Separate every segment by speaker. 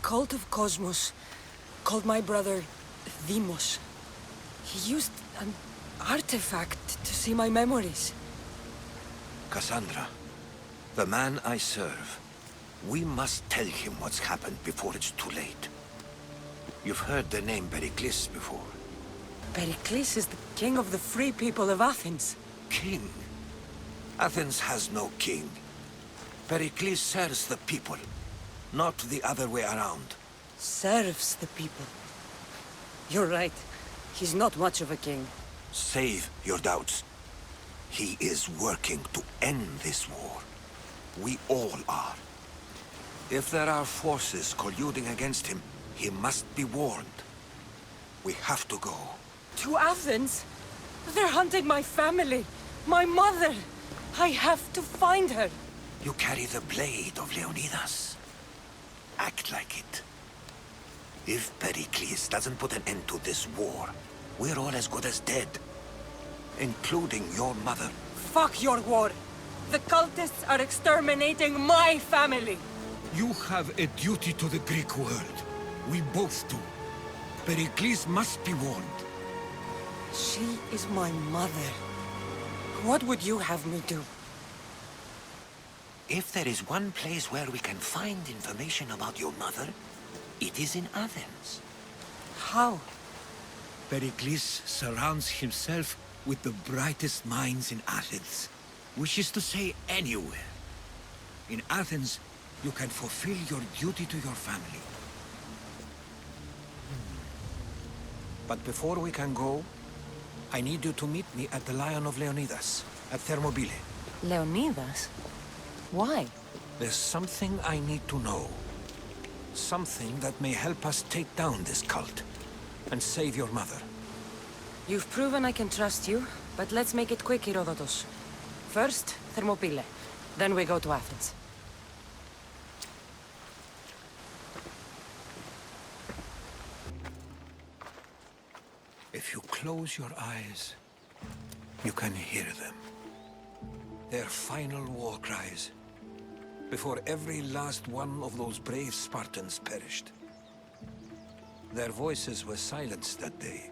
Speaker 1: cult of Cosmos called my brother Deimos. He used an artifact to see my memories.
Speaker 2: Cassandra, the man I serve, we must tell him what's happened before it's too late. You've heard the name Pericles before.
Speaker 1: Pericles is the king of the free people of Athens.
Speaker 2: King? Athens has no king. Pericles serves the people, not the other way around.
Speaker 1: Serves the people. You're right. He's not much of a king.
Speaker 2: Save your doubts. He is working to end this war. We all are. If there are forces colluding against him, he must be warned. We have to go.
Speaker 1: To Athens? They're hunting my family. My mother. I have to find her.
Speaker 2: You carry the blade of Leonidas. Act like it. If Pericles doesn't put an end to this war, we're all as good as dead. Including your mother.
Speaker 1: Fuck your war. The cultists are exterminating my family.
Speaker 2: You have a duty to the Greek world. We both do. Pericles must be warned.
Speaker 1: She is my mother. What would you have me do?
Speaker 2: If there is one place where we can find information about your mother, it is in Athens.
Speaker 1: How?
Speaker 2: Pericles surrounds himself with the brightest minds in Athens. Which is to say, anywhere. In Athens, you can fulfill your duty to your family. But before we can go, I need you to meet me at the Lion of Leonidas, at Thermopylae.
Speaker 1: Leonidas? Why?
Speaker 2: There's something I need to know. Something that may help us take down this cult, and save your mother.
Speaker 1: You've proven I can trust you, but let's make it quick, Herodotus. First, Thermopylae. Then we go to Athens.
Speaker 2: If you close your eyes, you can hear them. Their final war cries, before every last one of those brave Spartans perished. Their voices were silenced that day,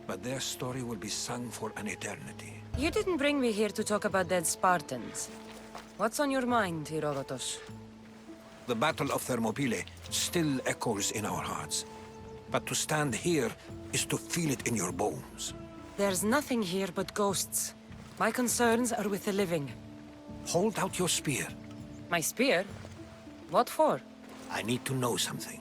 Speaker 2: but their story will be sung for an eternity.
Speaker 1: You didn't bring me here to talk about dead Spartans. What's on your mind, Herodotus?
Speaker 2: The Battle of Thermopylae still echoes in our hearts. But to stand here is to feel it in your bones.
Speaker 1: There's nothing here but ghosts. My concerns are with the living.
Speaker 2: Hold out your spear.
Speaker 1: My spear? What for?
Speaker 2: I need to know something.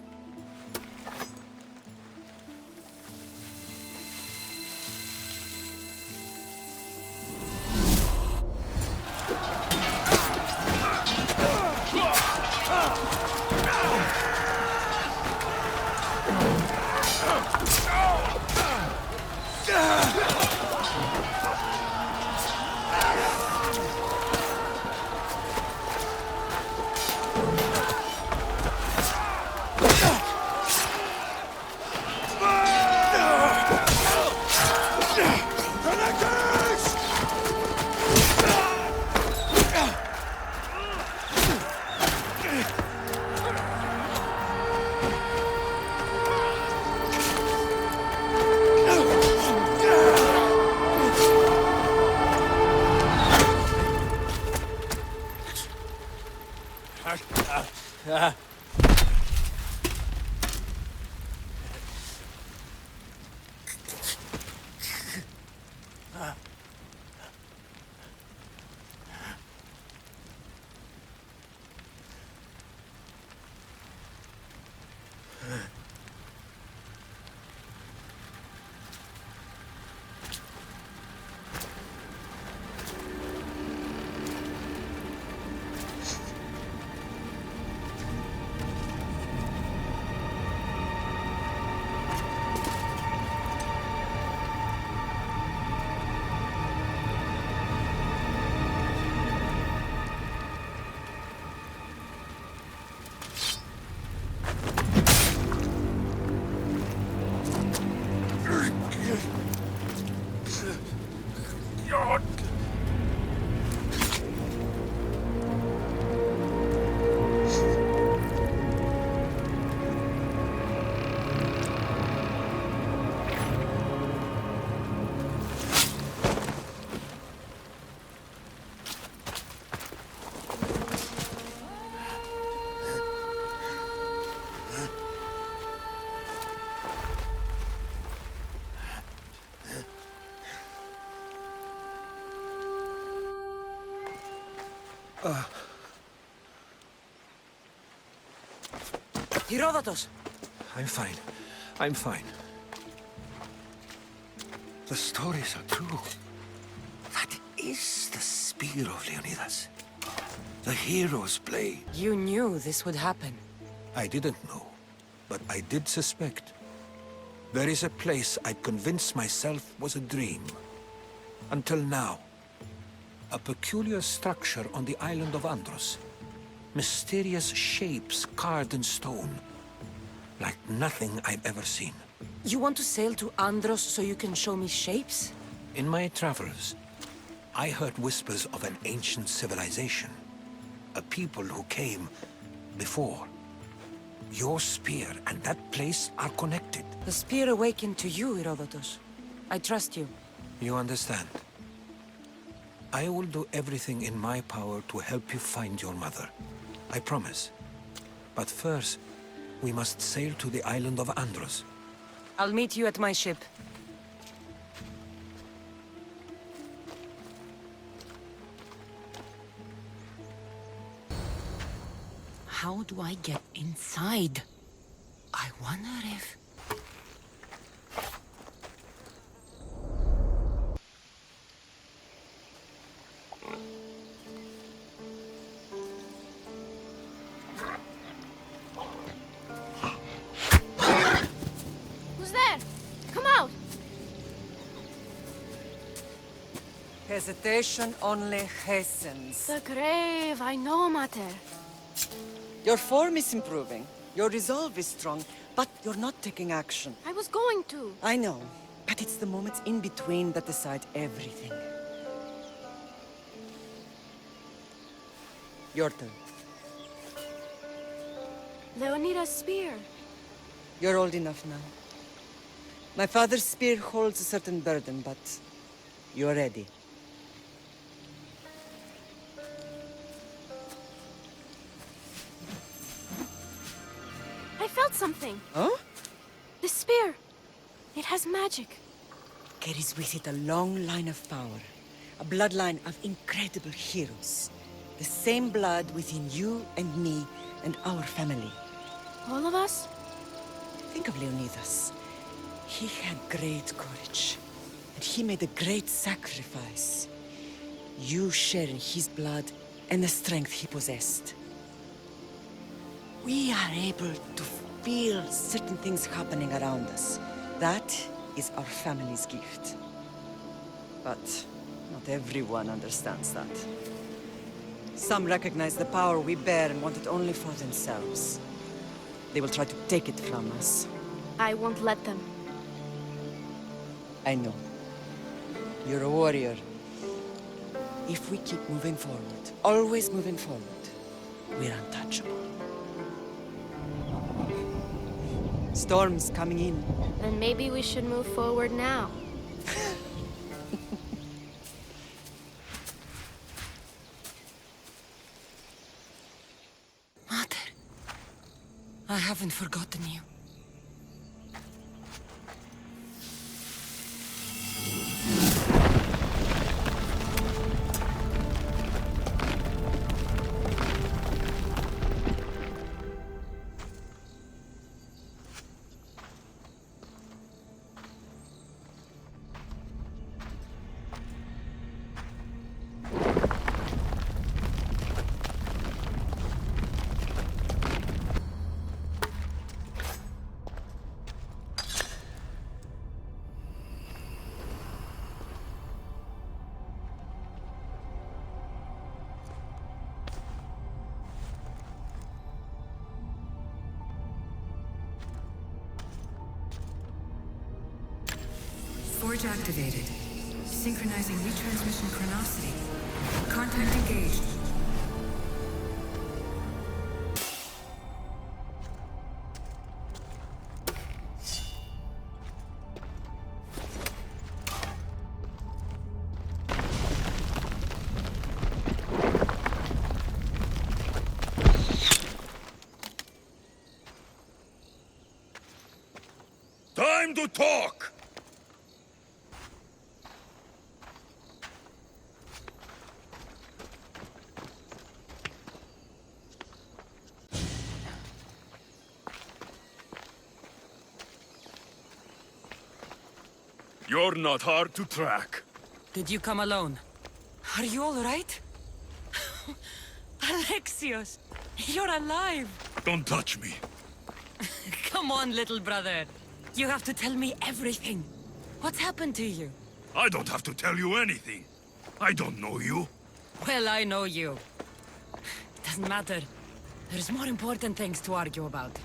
Speaker 1: Herodotus!
Speaker 2: I'm fine. I'm fine. The stories are true. That is the spear of Leonidas. The hero's blade.
Speaker 1: You knew this would happen.
Speaker 2: I didn't know, but I did suspect. There is a place I'd convinced myself was a dream. Until now. A peculiar structure on the island of Andros. Mysterious shapes carved in stone. Like nothing I've ever seen.
Speaker 1: You want to sail to Andros so you can show me shapes?
Speaker 2: In my travels, I heard whispers of an ancient civilization. A people who came before. Your spear and that place are connected.
Speaker 1: The spear awakened to you, Herodotus. I trust you.
Speaker 2: You understand. I will do everything in my power to help you find your mother. I promise. But first, we must sail to the island of Andros.
Speaker 1: I'll meet you at my ship. How do I get inside? I wonder if...
Speaker 3: Who's there? Come out!
Speaker 4: Hesitation only hastens.
Speaker 3: The grave, I know, Mater.
Speaker 4: Your form is improving. Your resolve is strong, but you're not taking action.
Speaker 3: I was going to.
Speaker 4: I know, but it's the moments in between that decide everything. Your turn.
Speaker 3: Leonida's spear.
Speaker 4: You're old enough now. My father's spear holds a certain burden, but you're ready.
Speaker 3: I felt something.
Speaker 4: Huh?
Speaker 3: The spear. It has magic.
Speaker 4: Carries with it a long line of power. A bloodline of incredible heroes. The same blood within you and me and our family.
Speaker 3: All of us?
Speaker 4: Think of Leonidas. He had great courage. And he made a great sacrifice. You share in his blood and the strength he possessed. We are able to feel certain things happening around us. That is our family's gift. But not everyone understands that. Some recognize the power we bear and want it only for themselves. They will try to take it from us.
Speaker 3: I won't let them.
Speaker 4: I know. You're a warrior. If we keep moving forward, always moving forward, we're untouchable. Storm's coming in.
Speaker 3: Then maybe we should move forward now.
Speaker 1: Mother, I haven't forgotten you.
Speaker 5: Forge activated. Synchronizing retransmission chronicity. Contact engaged.
Speaker 2: Time to talk!
Speaker 6: You're not hard to track.
Speaker 1: Did you come alone? Are you all right? Alexios, you're alive!
Speaker 6: Don't touch me.
Speaker 1: Come on, little brother. You have to tell me everything. What's happened to you?
Speaker 6: I don't have to tell you anything. I don't know you.
Speaker 1: Well, I know you. It doesn't matter. There's more important things to argue about.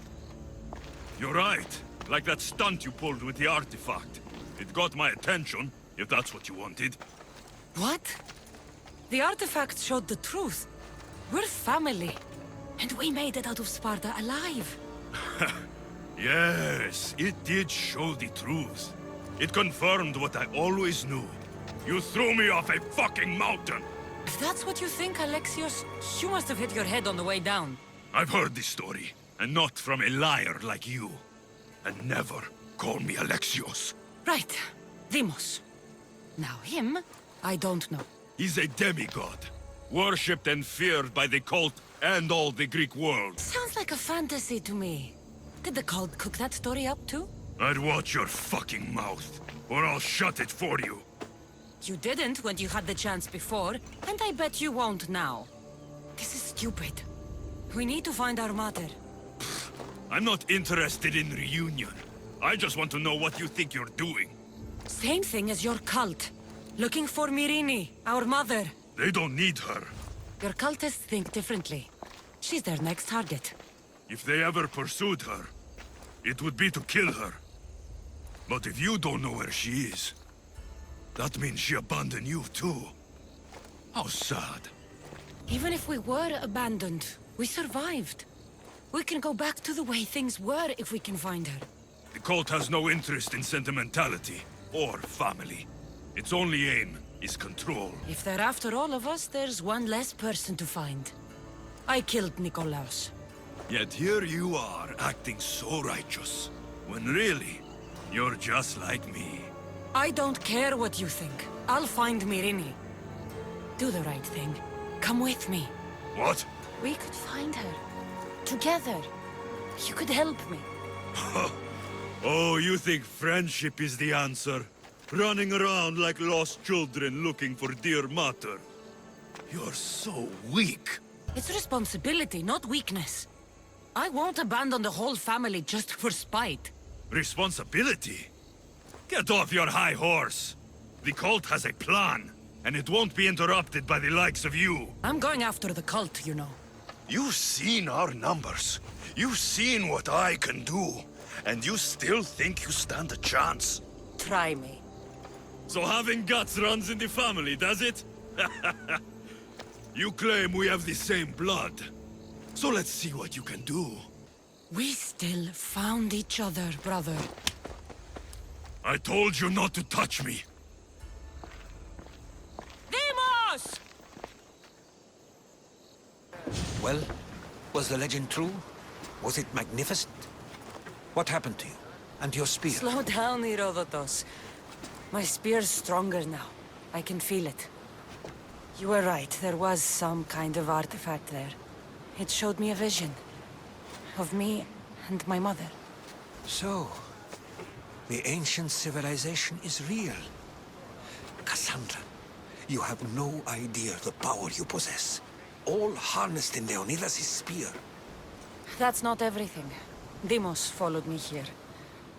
Speaker 6: You're right. Like that stunt you pulled with the artifact. It got my attention, if that's what you wanted.
Speaker 1: What? The artifact showed the truth. We're family. And we made it out of Sparta alive.
Speaker 6: Yes, it did show the truth. It confirmed what I always knew. You threw me off a fucking mountain!
Speaker 1: If that's what you think, Alexios, you must have hit your head on the way down.
Speaker 6: I've heard this story, and not from a liar like you. And never call me Alexios.
Speaker 1: Right. Deimos. Now him, I don't know.
Speaker 6: He's a demigod, worshipped and feared by the cult and all the Greek world.
Speaker 1: Sounds like a fantasy to me. Did the cult cook that story up too?
Speaker 6: I'd watch your fucking mouth, or I'll shut it for you.
Speaker 1: You didn't when you had the chance before, and I bet you won't now. This is stupid. We need to find our mother.
Speaker 6: I'm not interested in reunion. I just want to know what you think you're doing.
Speaker 1: Same thing as your cult. Looking for Myrini, our mother.
Speaker 6: They don't need her.
Speaker 1: Your cultists think differently. She's their next target.
Speaker 6: If they ever pursued her, it would be to kill her. But if you don't know where she is, that means she abandoned you too. How sad.
Speaker 1: Even if we were abandoned, we survived. We can go back to the way things were if we can find her.
Speaker 6: The cult has no interest in sentimentality or family. Its only aim is control.
Speaker 1: If they're after all of us, there's one less person to find. I killed Nikolaos.
Speaker 6: Yet here you are, acting so righteous, when really, you're just like me.
Speaker 1: I don't care what you think. I'll find Myrini. Do the right thing. Come with me.
Speaker 6: What?
Speaker 1: We could find her. Together. You could help me.
Speaker 6: Oh, you think friendship is the answer? Running around like lost children looking for dear mother. You're so weak.
Speaker 1: It's responsibility, not weakness. I won't abandon the whole family just for spite.
Speaker 6: Responsibility? Get off your high horse. The cult has a plan, and it won't be interrupted by the likes of you.
Speaker 1: I'm going after the cult, you know.
Speaker 6: You've seen our numbers. You've seen what I can do. And you still think you stand a chance?
Speaker 1: Try me.
Speaker 6: So having guts runs in the family, does it? You claim we have the same blood. So let's see what you can do.
Speaker 1: We still found each other, brother.
Speaker 6: I told you not to touch me.
Speaker 1: Deimos!
Speaker 2: Well, was the legend true? Was it magnificent? What happened to you? And your spear?
Speaker 1: Slow down, Herodotos. My spear's stronger now. I can feel it. You were right, there was some kind of artifact there. It showed me a vision. Of me and my mother.
Speaker 2: So, the ancient civilization is real. Cassandra, you have no idea the power you possess. All harnessed in Leonidas' spear.
Speaker 1: That's not everything. Deimos followed me here.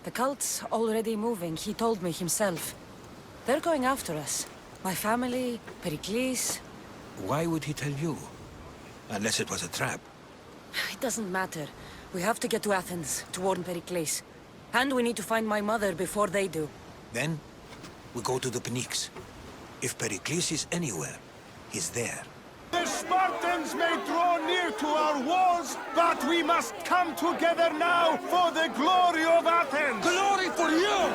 Speaker 1: The cult's already moving, he told me himself. They're going after us. My family, Pericles.
Speaker 2: Why would he tell you? Unless it was a trap.
Speaker 1: It doesn't matter. We have to get to Athens to warn Pericles. And we need to find my mother before they do.
Speaker 2: Then, we go to the Pnyx. If Pericles is anywhere, he's there.
Speaker 7: The Spartans may draw near to our walls, but we must come together now for the glory of Athens!
Speaker 8: Glory for you!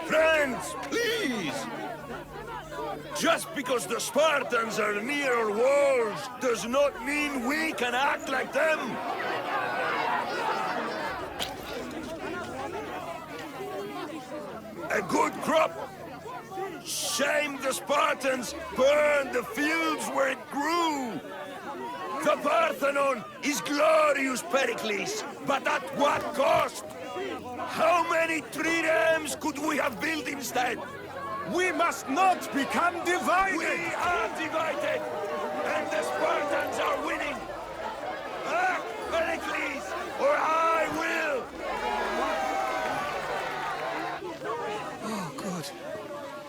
Speaker 7: Friends, please! Just because the Spartans are near our walls does not mean we can act like them! A good crop! Shame the Spartans burned the fields where it grew! The Parthenon is glorious, Pericles, but at what cost? How many triremes could we have built instead?
Speaker 8: We must not become divided!
Speaker 7: We are divided! And the Spartans are winning! Act, Pericles, or I will!
Speaker 2: Oh, good.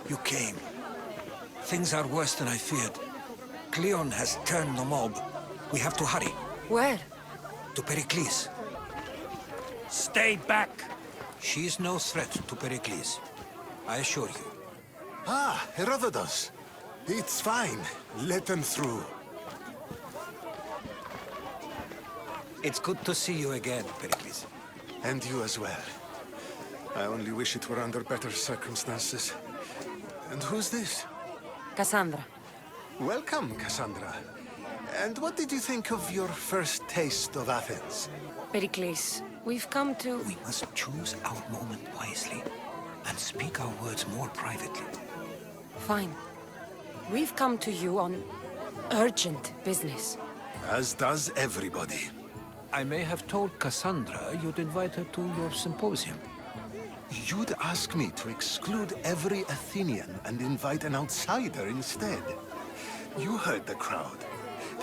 Speaker 2: You came. Things are worse than I feared. Cleon has turned the mob. We have to hurry.
Speaker 1: Where?
Speaker 2: To Pericles.
Speaker 8: Stay back!
Speaker 2: She is no threat to Pericles. I assure you.
Speaker 9: Ah, Herodotus. It's fine. Let them through.
Speaker 2: It's good to see you again, Pericles.
Speaker 9: And you as well. I only wish it were under better circumstances. And who's this?
Speaker 1: Cassandra.
Speaker 9: Welcome, Cassandra. And what did you think of your first taste of Athens?
Speaker 1: Pericles, we've come to...
Speaker 2: We must choose our moment wisely and speak our words more privately.
Speaker 1: Fine. We've come to you on urgent business.
Speaker 9: As does everybody.
Speaker 2: I may have told Cassandra you'd invite her to your symposium.
Speaker 9: You'd ask me to exclude every Athenian and invite an outsider instead. You heard the crowd.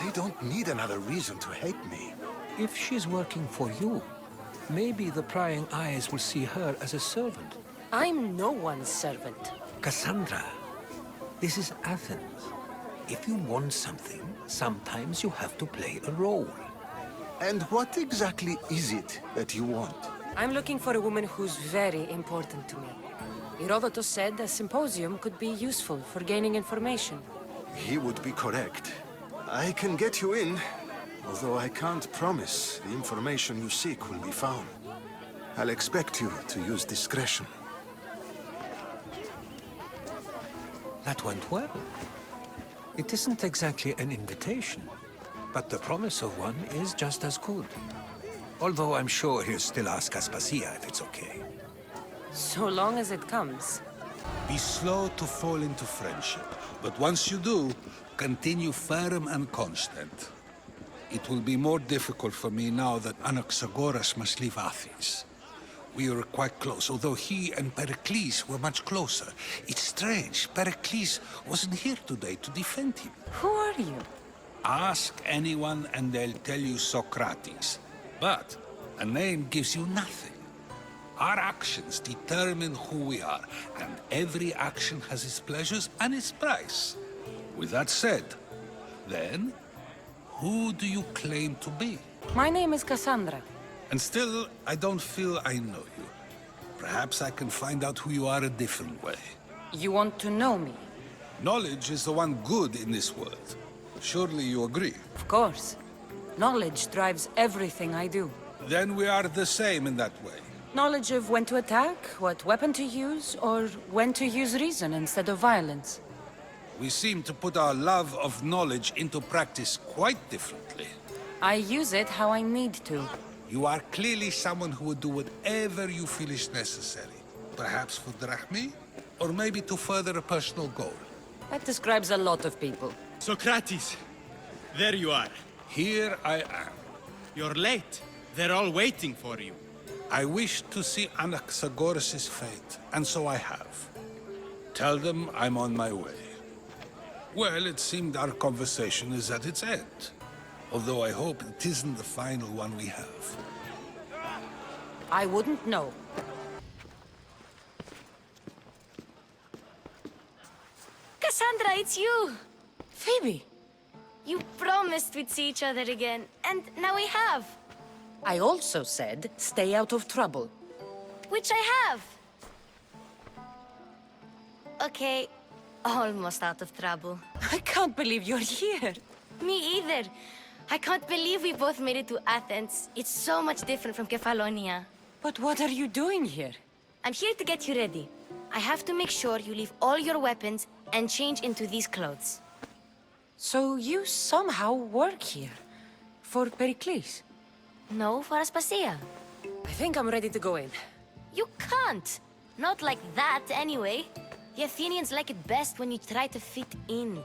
Speaker 9: They don't need another reason to hate me.
Speaker 2: If she's working for you, maybe the prying eyes will see her as a servant.
Speaker 1: I'm no one's servant.
Speaker 2: Cassandra, this is Athens. If you want something, sometimes you have to play a role.
Speaker 9: And what exactly is it that you want?
Speaker 1: I'm looking for a woman who's very important to me. Herodotus said a symposium could be useful for gaining information.
Speaker 9: He would be correct. I can get you in, although I can't promise the information you seek will be found. I'll expect you to use discretion.
Speaker 2: That went well. It isn't exactly an invitation, but the promise of one is just as good. Although I'm sure he'll still ask Aspasia if it's okay.
Speaker 1: So long as it comes.
Speaker 10: Be slow to fall into friendship, but once you do, continue firm and constant. It will be more difficult for me now that Anaxagoras must leave Athens. We were quite close, although he and Pericles were much closer. It's strange, Pericles wasn't here today to defend him.
Speaker 1: Who are you?
Speaker 10: Ask anyone and they'll tell you Socrates. But a name gives you nothing. Our actions determine who we are, and every action has its pleasures and its price. With that said, then, who do you claim to be?
Speaker 1: My name is Cassandra.
Speaker 10: And still, I don't feel I know you. Perhaps I can find out who you are a different way.
Speaker 1: You want to know me?
Speaker 10: Knowledge is the one good in this world. Surely you agree?
Speaker 1: Of course. Knowledge drives everything I do.
Speaker 10: Then we are the same in that way.
Speaker 1: Knowledge of when to attack, what weapon to use, or when to use reason instead of violence.
Speaker 10: We seem to put our love of knowledge into practice quite differently.
Speaker 1: I use it how I need to.
Speaker 10: You are clearly someone who would do whatever you feel is necessary. Perhaps for drachmi, or maybe to further a personal goal.
Speaker 1: That describes a lot of people.
Speaker 8: Socrates! There you are.
Speaker 10: Here I am.
Speaker 8: You're late. They're all waiting for you.
Speaker 10: I wish to see Anaxagoras' fate, and so I have. Tell them I'm on my way. Well, it seemed our conversation is at its end. Although I hope it isn't the final one we have.
Speaker 1: I wouldn't know.
Speaker 3: Cassandra, it's you!
Speaker 1: Phoebe!
Speaker 3: You promised we'd see each other again, and now we have.
Speaker 1: I also said, stay out of trouble.
Speaker 3: Which I have. Okay, almost out of trouble.
Speaker 1: I can't believe you're here.
Speaker 3: Me either. I can't believe we both made it to Athens. It's so much different from Kefalonia.
Speaker 1: But what are you doing here?
Speaker 3: I'm here to get you ready. I have to make sure you leave all your weapons and change into these clothes.
Speaker 1: So you somehow work here? For Pericles?
Speaker 3: No, for Aspasia.
Speaker 1: I think I'm ready to go in.
Speaker 3: You can't! Not like that, anyway. The Athenians like it best when you try to fit in.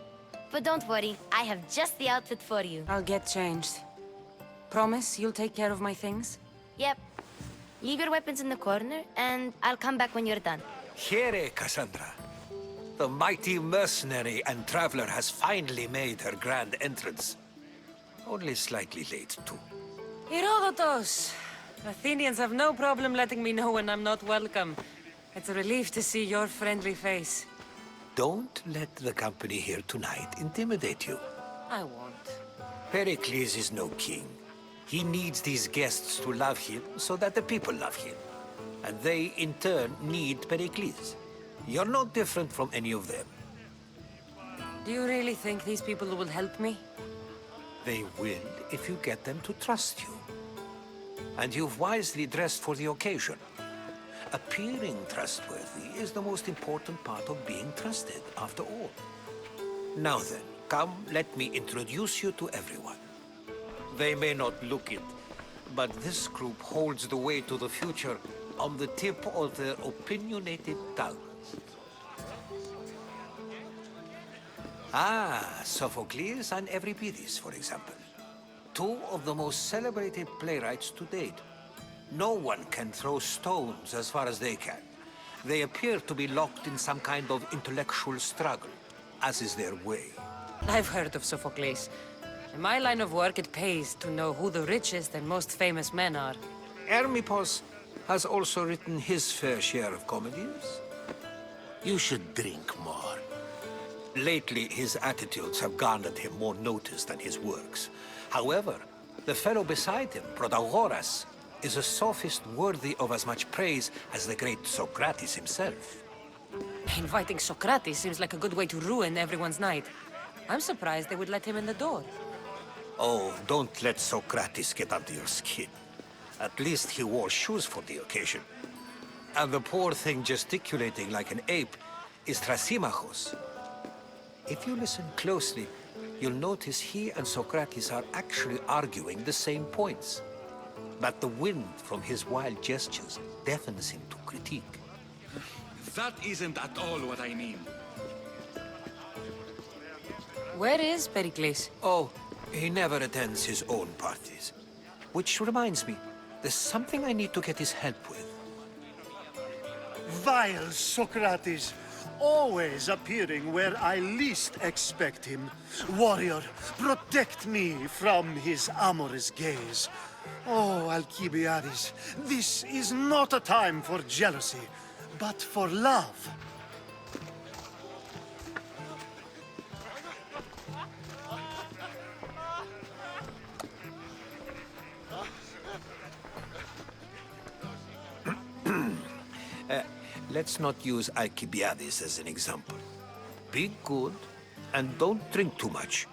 Speaker 3: But don't worry, I have just the outfit for you.
Speaker 1: I'll get changed. Promise you'll take care of my things?
Speaker 3: Yep. Leave your weapons in the corner, and I'll come back when you're done.
Speaker 2: Here, Cassandra. The mighty mercenary and traveler has finally made her grand entrance. Only slightly late, too.
Speaker 1: Herodotus! Athenians have no problem letting me know when I'm not welcome. It's a relief to see your friendly face.
Speaker 2: Don't let the company here tonight intimidate you.
Speaker 1: I won't.
Speaker 2: Pericles is no king. He needs these guests to love him so that the people love him. And they, in turn, need Pericles. You're no different from any of them.
Speaker 1: Do you really think these people will help me?
Speaker 2: They will if you get them to trust you. And you've wisely dressed for the occasion. Appearing trustworthy is the most important part of being trusted, after all. Now then, come, let me introduce you to everyone. They may not look it, but this group holds the way to the future on the tip of their opinionated tongues. Ah, Sophocles and Euripides, for example. Two of the most celebrated playwrights to date. No one can throw stones as far as they can. They appear to be locked in some kind of intellectual struggle, as is their way.
Speaker 1: I've heard of Sophocles. In my line of work, it pays to know who the richest and most famous men are.
Speaker 2: Hermippos has also written his fair share of comedies.
Speaker 7: You should drink more.
Speaker 2: Lately, his attitudes have garnered him more notice than his works. However, the fellow beside him, Protagoras, is a sophist worthy of as much praise as the great Socrates himself.
Speaker 1: Inviting Socrates seems like a good way to ruin everyone's night. I'm surprised they would let him in the door.
Speaker 2: Oh, don't let Socrates get under your skin. At least he wore shoes for the occasion. And the poor thing gesticulating like an ape is Thrasymachos. If you listen closely, you'll notice he and Socrates are actually arguing the same points. But the wind from his wild gestures deafens him to critique.
Speaker 8: That isn't at all what I mean.
Speaker 1: Where is Pericles?
Speaker 2: Oh, he never attends his own parties. Which reminds me, there's something I need to get his help with.
Speaker 11: Vile Socrates, always appearing where I least expect him. Warrior, protect me from his amorous gaze. Oh, Alcibiades, this is not a time for jealousy, but for love.
Speaker 2: Let's not use Alcibiades as an example. Be good, and don't drink too much.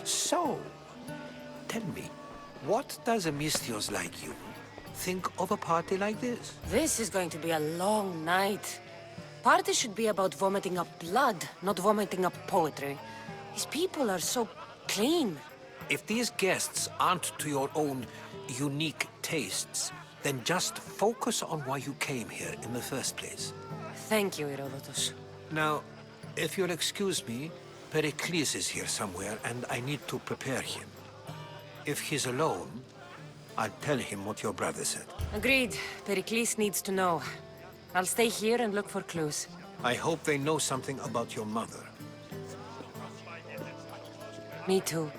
Speaker 2: So, tell me, what does a Misthios like you think of a party like this?
Speaker 1: This is going to be a long night. Party should be about vomiting up blood, not vomiting up poetry. These people are so clean.
Speaker 2: If these guests aren't to your own unique tastes, then just focus on why you came here in the first place.
Speaker 1: Thank you, Herodotus.
Speaker 2: Now, if you'll excuse me, Pericles is here somewhere, and I need to prepare him. If he's alone, I'll tell him what your brother said.
Speaker 1: Agreed. Pericles needs to know. I'll stay here and look for clues.
Speaker 2: I hope they know something about your mother.
Speaker 1: Me too.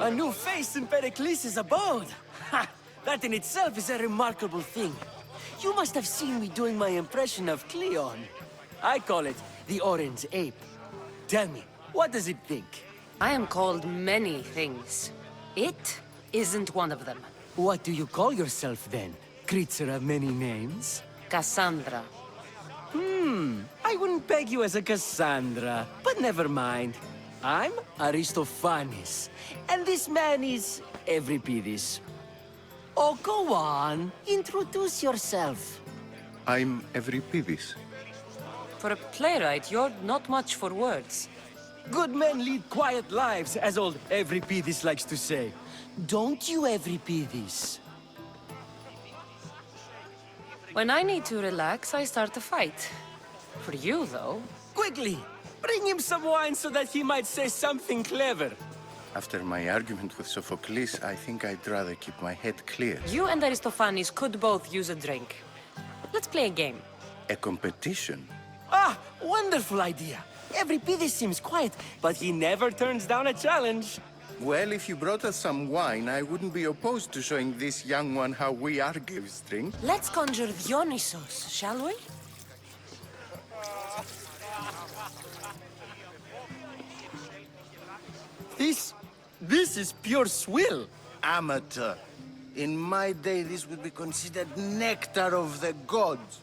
Speaker 12: A new face in Pericles' abode! Ha! That in itself is a remarkable thing. You must have seen me doing my impression of Cleon. I call it the Orange Ape. Tell me, what does it think?
Speaker 1: I am called many things. It isn't one of them.
Speaker 12: What do you call yourself then? Creature of many names?
Speaker 1: Cassandra.
Speaker 12: I wouldn't peg you as a Cassandra, but never mind. I'm Aristophanes, and this man is Euripides. Oh, go on. Introduce yourself.
Speaker 9: I'm Euripides.
Speaker 1: For a playwright, you're not much for words.
Speaker 12: Good men lead quiet lives, as old Euripides likes to say. Don't you, Euripides?
Speaker 1: When I need to relax, I start a fight. For you, though...
Speaker 12: Quickly! Bring him some wine so that he might say something clever.
Speaker 13: After my argument with Sophocles, I think I'd rather keep my head clear.
Speaker 1: You and Aristophanes could both use a drink. Let's play a game.
Speaker 13: A competition?
Speaker 12: Ah, wonderful idea. Everybody seems quiet, but he never turns down a challenge.
Speaker 13: Well, if you brought us some wine, I wouldn't be opposed to showing this young one how we Argives drink.
Speaker 1: Let's conjure Dionysos, shall we?
Speaker 12: This is pure swill.
Speaker 13: Amateur. In my day, this would be considered nectar of the gods.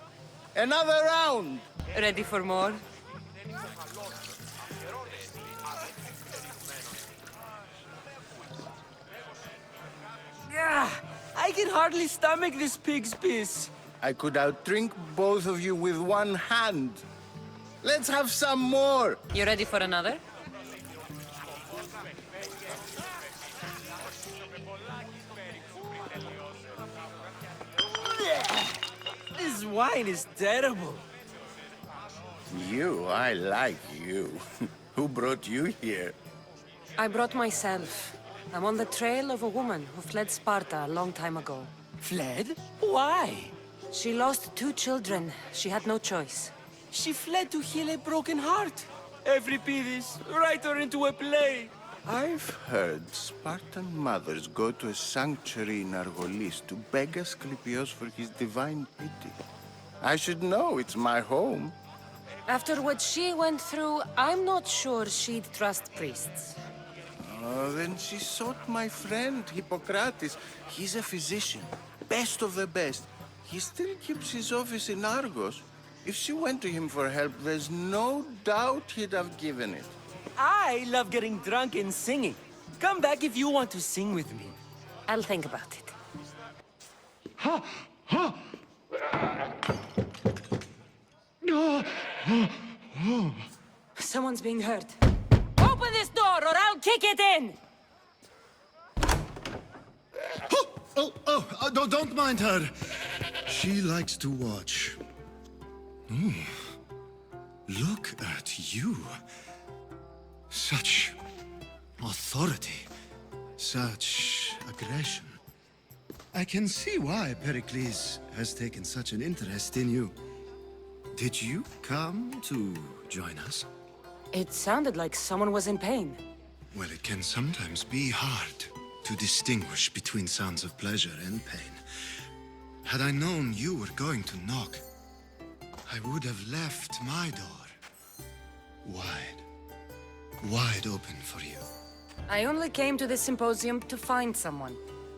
Speaker 13: Another round!
Speaker 1: Ready for more?
Speaker 12: Ah, I can hardly stomach this pig's piss.
Speaker 13: I could outdrink both of you with one hand. Let's have some more!
Speaker 1: You ready for another?
Speaker 12: This wine is terrible.
Speaker 13: I like you. Who brought you here?
Speaker 1: I brought myself. I'm on the trail of a woman who fled Sparta a long time ago.
Speaker 12: Fled? Why?
Speaker 1: She lost 2 children. She had no choice.
Speaker 12: She fled to heal a broken heart. Euripides, write her into a play.
Speaker 13: I've heard Spartan mothers go to a sanctuary in Argolis to beg Asclepios for his divine pity. I should know, it's my home.
Speaker 1: After what she went through, I'm not sure she'd trust priests.
Speaker 13: Oh, then she sought my friend, Hippocrates. He's a physician, best of the best. He still keeps his office in Argos. If she went to him for help, there's no doubt he'd have given it.
Speaker 12: I love getting drunk and singing. Come back if you want to sing with me.
Speaker 1: I'll think about it.
Speaker 11: Ha! Ha!
Speaker 1: Someone's being hurt. Open this door or I'll kick it in!
Speaker 11: Don't mind her. She likes to watch. Look at you. Such authority. Such aggression. I can see why Pericles has taken such an interest in you. Did you come to join us?
Speaker 1: It sounded like someone was in pain.
Speaker 11: Well, it can sometimes be hard to distinguish between sounds of pleasure and pain. Had I known you were going to knock, I would have left my door wide open for you.
Speaker 1: I only came to this symposium to find someone.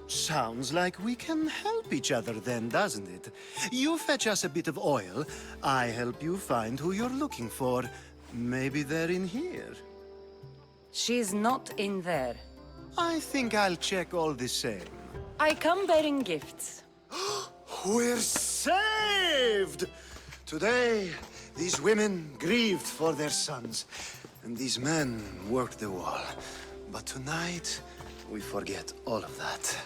Speaker 11: Sounds like we can help each other then, doesn't it? You fetch us a bit of oil, I help you find who you're looking for. Maybe they're in here.
Speaker 1: She's not in there.
Speaker 11: I think I'll check all the same.
Speaker 1: I come bearing gifts.
Speaker 11: We're saved! Today, these women grieved for their sons, and these men worked the wall. But tonight, we forget all of that.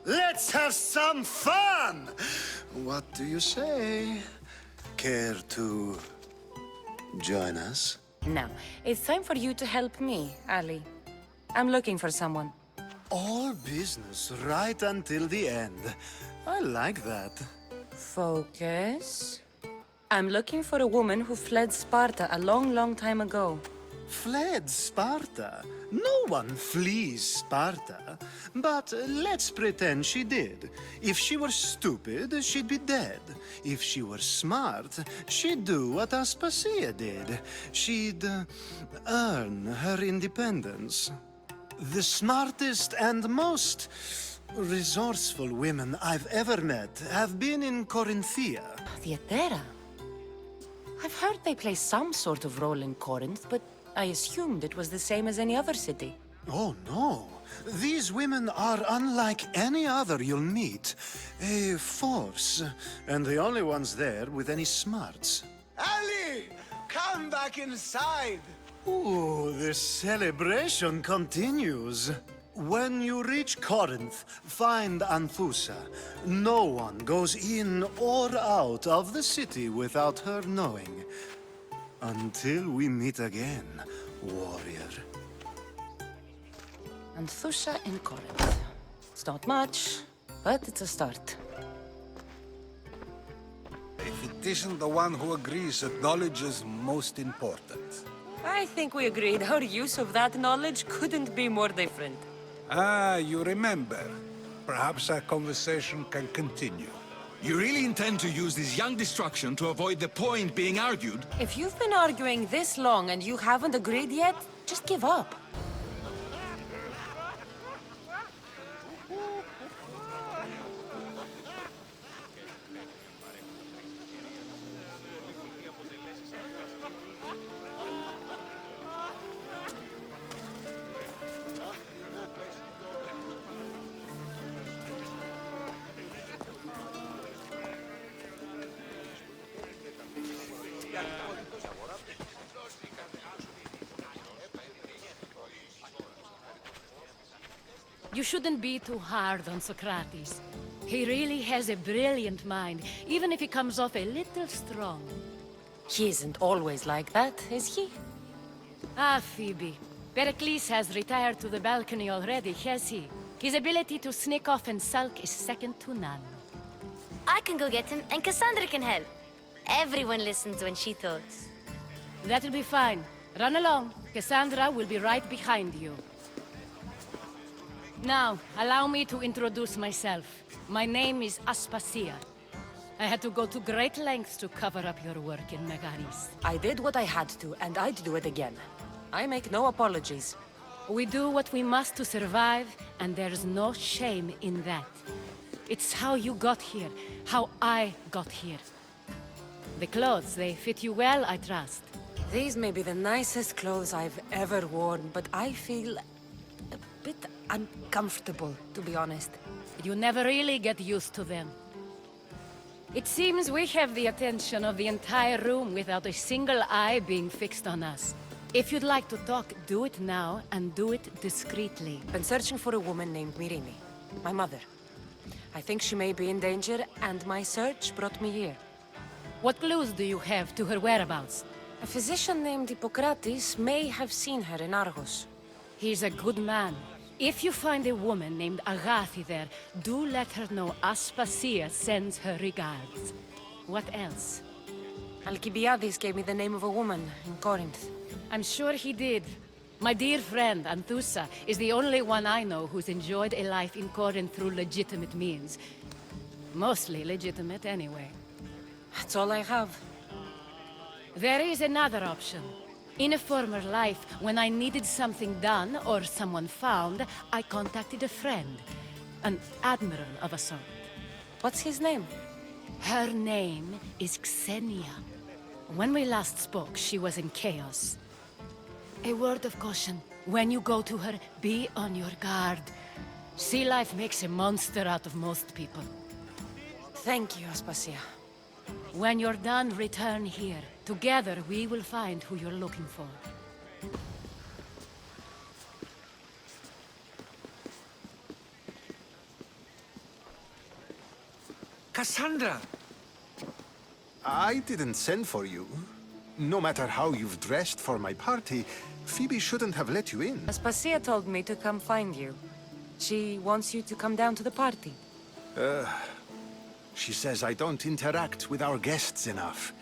Speaker 11: Let's have some fun! What do you say? Care to join us?
Speaker 1: Now, it's time for you to help me, Ali. I'm looking for someone.
Speaker 11: All business right until the end. I like that.
Speaker 1: Focus. I'm looking for a woman who fled Sparta a long time ago.
Speaker 11: Fled Sparta? No one flees Sparta. But let's pretend she did. If she were stupid, she'd be dead. If she were smart, she'd do what Aspasia did. She'd earn her independence. The smartest and most resourceful women I've ever met have been in Corinthia.
Speaker 1: Theatera? I've heard they play some sort of role in Corinth, but I assumed it was the same as any other city.
Speaker 11: Oh, no. These women are unlike any other you'll meet. A force, and the only ones there with any smarts.
Speaker 13: Ali! Come back inside!
Speaker 11: Ooh, the celebration continues. When you reach Corinth, find Anthusa. No one goes in or out of the city without her knowing. Until we meet again, warrior.
Speaker 1: And Thusha in Corinth. It's not much, but it's a start.
Speaker 10: If it isn't the one who agrees that knowledge is most important.
Speaker 1: I think we agreed our use of that knowledge couldn't be more different.
Speaker 10: Ah, you remember. Perhaps our conversation can continue.
Speaker 8: You really intend to use this young destruction to avoid the point being argued?
Speaker 1: If you've been arguing this long and you haven't agreed yet, just give up.
Speaker 14: You shouldn't be too hard on Socrates. He really has a brilliant mind, even if he comes off a little strong.
Speaker 1: He isn't always like that, is he?
Speaker 14: Ah, Phoebe. Pericles has retired to the balcony already, has he? His ability to sneak off and sulk is second to none.
Speaker 3: I can go get him, and Cassandra can help. Everyone listens when she talks.
Speaker 14: That'll be fine. Run along. Cassandra will be right behind you. Now, allow me to introduce myself. My name is Aspasia. I had to go to great lengths to cover up your work in Megaris.
Speaker 1: I did what I had to, and I'd do it again. I make no apologies.
Speaker 14: We do what we must to survive, and there's no shame in that. It's how you got here, how I got here. The clothes, they fit you well, I trust.
Speaker 1: These may be the nicest clothes I've ever worn, but I feel a bit uncomfortable, to be honest.
Speaker 14: You never really get used to them. It seems we have the attention of the entire room without a single eye being fixed on us. If you'd like to talk, do it now, and do it discreetly.
Speaker 1: Been searching for a woman named Myrimi, my mother. I think she may be in danger, and my search brought me here.
Speaker 14: What clues do you have to her whereabouts?
Speaker 1: A physician named Hippocrates may have seen her in Argos.
Speaker 14: He's a good man. If you find a woman named Agathi there, do let her know Aspasia sends her regards. What else?
Speaker 1: Alcibiades gave me the name of a woman in Corinth.
Speaker 14: I'm sure he did. My dear friend, Anthusa, is the only one I know who's enjoyed a life in Corinth through legitimate means. Mostly legitimate, anyway.
Speaker 1: That's all I have.
Speaker 14: There is another option. In a former life, when I needed something done or someone found, I contacted a friend. An admiral of a sort.
Speaker 1: What's his name?
Speaker 14: Her name is Xenia. When we last spoke, she was in chaos. A word of caution. When you go to her, be on your guard. Sea life makes a monster out of most people.
Speaker 1: Thank you, Aspasia.
Speaker 14: When you're done, return here. Together, we will find who you're looking for.
Speaker 2: Cassandra!
Speaker 9: I didn't send for you. No matter how you've dressed for my party, Phoebe shouldn't have let you in.
Speaker 1: Aspasia told me to come find you. She wants you to come down to the party.
Speaker 9: She says I don't interact with our guests enough.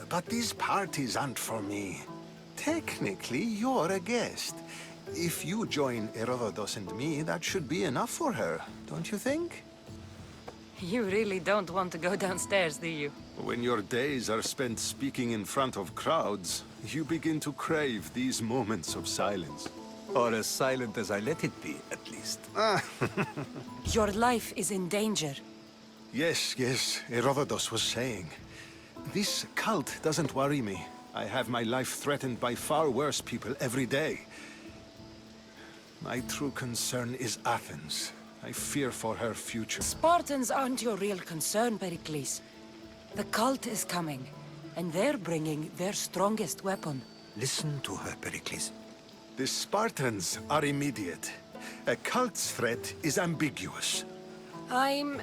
Speaker 9: But these parties aren't for me. Technically, you're a guest. If you join Herodotus and me, that should be enough for her, don't you think?
Speaker 1: You really don't want to go downstairs, do you?
Speaker 9: When your days are spent speaking in front of crowds, you begin to crave these moments of silence.
Speaker 2: Or as silent as I let it be, at least.
Speaker 1: Your life is in danger.
Speaker 9: Yes, Herodotus was saying. This cult doesn't worry me. I have my life threatened by far worse people every day. My true concern is Athens. I fear for her future.
Speaker 1: Spartans aren't your real concern, Pericles. The cult is coming, and they're bringing their strongest weapon.
Speaker 2: Listen to her, Pericles.
Speaker 9: The Spartans are immediate. A cult's threat is ambiguous.
Speaker 1: I'm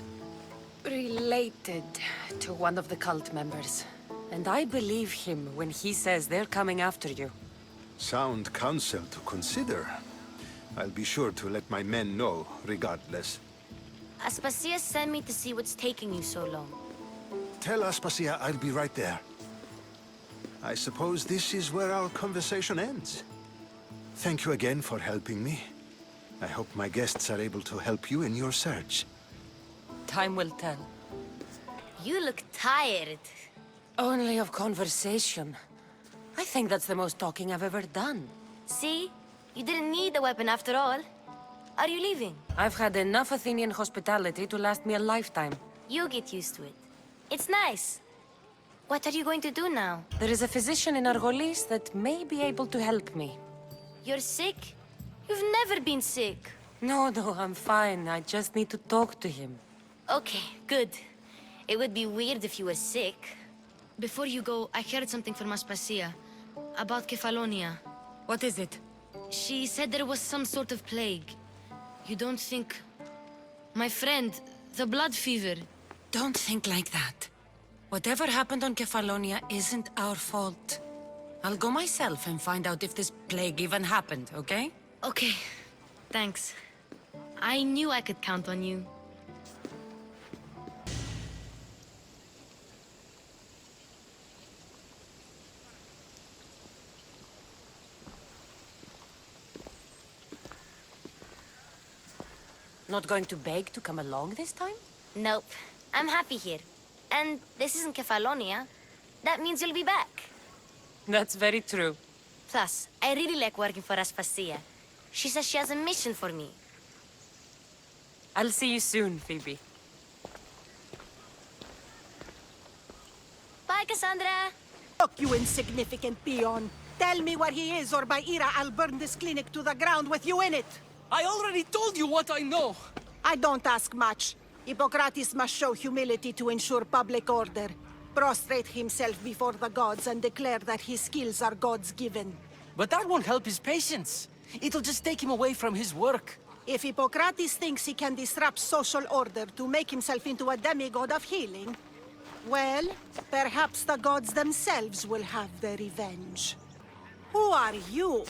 Speaker 1: related to one of the cult members, and I believe him when he says they're coming after you.
Speaker 9: Sound counsel to consider. I'll be sure to let my men know, regardless.
Speaker 3: Aspasia sent me to see what's taking you so long.
Speaker 9: Tell Aspasia I'll be right there. I suppose this is where our conversation ends. Thank you again for helping me. I hope my guests are able to help you in your search.
Speaker 1: Time will tell.
Speaker 3: You look tired.
Speaker 1: Only of conversation. I think that's the most talking I've ever done.
Speaker 3: See? You didn't need the weapon after all. Are you leaving?
Speaker 1: I've had enough Athenian hospitality to last me a lifetime.
Speaker 3: You'll get used to it. It's nice. What are you going to do now?
Speaker 1: There is a physician in Argolis that may be able to help me.
Speaker 3: You're sick? You've never been sick.
Speaker 1: No, I'm fine. I just need to talk to him.
Speaker 3: Okay, good. It would be weird if you were sick. Before you go, I heard something from Aspasia. About Kefalonia.
Speaker 1: What is it?
Speaker 3: She said there was some sort of plague. You don't think... My friend, the blood fever.
Speaker 1: Don't think like that. Whatever happened on Kefalonia isn't our fault. I'll go myself and find out if this plague even happened, okay?
Speaker 3: Okay. Thanks. I knew I could count on you.
Speaker 1: Not going to beg to come along this time?
Speaker 3: Nope. I'm happy here. And this isn't Kefalonia. That means you'll be back.
Speaker 1: That's very true.
Speaker 3: Plus, I really like working for Aspasia. She says she has a mission for me.
Speaker 1: I'll see you soon, Phoebe.
Speaker 3: Bye, Cassandra!
Speaker 15: Look, you insignificant peon. Tell me where he is, or by Ira, I'll burn this clinic to the ground with you in it.
Speaker 12: I already told you what I know.
Speaker 15: I don't ask much. Hippocrates must show humility to ensure public order. Prostrate himself before the gods and declare that his skills are gods given.
Speaker 12: But that won't help his patients. It'll just take him away from his work.
Speaker 15: If Hippocrates thinks he can disrupt social order to make himself into a demigod of healing, well, perhaps the gods themselves will have their revenge. Who are you?